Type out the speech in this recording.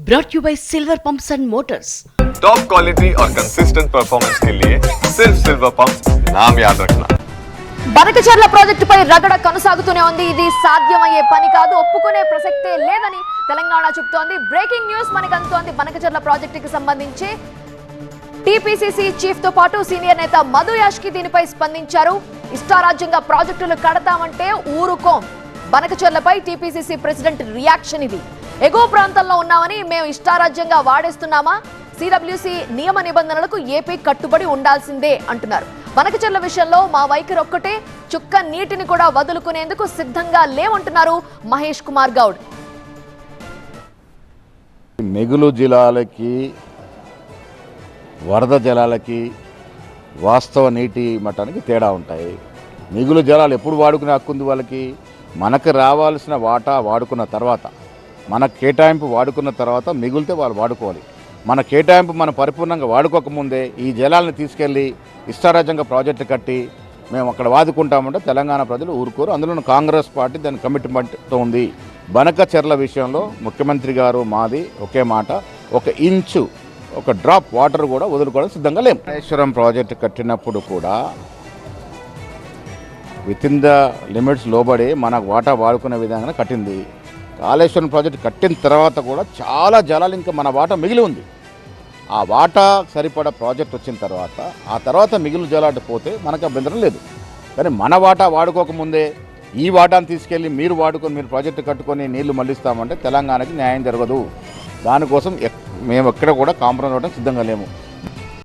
brought you by Silver Pumps and Motors. Top quality और consistent performance के लिए सिर्फ सिल्वर पंप्स नाम याद रखना। బనకచర్ల ప్రాజెక్టుపై రగడ కొనసాగుతూనే ఉంది. ఇది సాధ్యమయ్యే పని కాదు, ఒప్పుకునే ప్రసక్తే లేదని తెలంగాణ చెబుతోంది. బ్రేకింగ్ న్యూస్ మనకు అందుతోంది. బనకచర్ల ప్రాజెక్టుకి సంబంధించి టీపీసీసీ చీఫ్ తో పాటు సీనియర్ నేత మధు యాష్కి దీనిపై స్పందించారు. ఇష్టారాజ్యంగా ప్రాజెక్టులు కడతామంటే ఊరుకోం. బనకచర్లపై టీపీసీసీ ప్రెసిడెంట్ రియాక్షన్ ఇది. ఎగువ ప్రాంతంలో ఉన్నామని మేము ఇష్టారాజ్యంగా వాడేస్తున్నామా? సిడబ్ల్యూసీ నియమ నిబంధనలకు ఏపీ కట్టుబడి ఉండాల్సిందే అంటున్నారు. బనకచర్ల విషయంలో మా వైఖరి ఒక్కటే, చుక్క నీటిని కూడా వదులుకునేందుకు సిద్ధంగా లేవంటున్నారు మహేష్ కుమార్ గౌడ్. మిగులు జలాలకి, వరద జలాలకి, వాస్తవ నీటి మట్టానికి తేడా ఉంటాయి. మిగులు జలాలు ఎప్పుడు వాడుకునే హక్కు ఉంది వాళ్ళకి? మనకు రావాల్సిన వాటా వాడుకున్న తర్వాత, మన కేటాయింపు వాడుకున్న తర్వాత మిగులితే వాళ్ళు వాడుకోవాలి. మన కేటాయింపు మనం పరిపూర్ణంగా వాడుకోకముందే ఈ జలాలను తీసుకెళ్ళి ఇష్టారాజ్యంగా ప్రాజెక్టు కట్టి మేము అక్కడ వాదుకుంటామంటే తెలంగాణ ప్రజలు ఊరుకోరు. అందులో కాంగ్రెస్ పార్టీ దాని కమిట్మెంట్తో ఉంది. బనకచర్ల విషయంలో ముఖ్యమంత్రి గారు మాది ఒకే మాట, ఒక ఇంచు, ఒక డ్రాప్ వాటర్ కూడా వదులుకోవడం సిద్ధంగా లేము. కాళేశ్వరం ప్రాజెక్టు కట్టినప్పుడు కూడా వితిన్ ద లిమిట్స్ లోబడి మన వాటా వాడుకునే విధంగా కట్టింది. కాళేశ్వరం ప్రాజెక్టు కట్టిన తర్వాత కూడా చాలా జలాలు ఇంకా మన వాటా మిగిలి ఉంది. ఆ వాటా సరిపడా ప్రాజెక్ట్ వచ్చిన తర్వాత ఆ తర్వాత మిగిలిన జలాలు పోతే మనకు అభ్యంతరం లేదు. కానీ మన వాటా వాడుకోకముందే ఈ వాటాను తీసుకెళ్ళి మీరు వాడుకొని మీరు ప్రాజెక్టు కట్టుకొని నీళ్లు మళ్లిస్తామంటే తెలంగాణకి న్యాయం జరగదు. దానికోసం మేము ఎక్కడ కూడా కాంప్రమైజ్ అవ్వడం సిద్ధంగా లేము.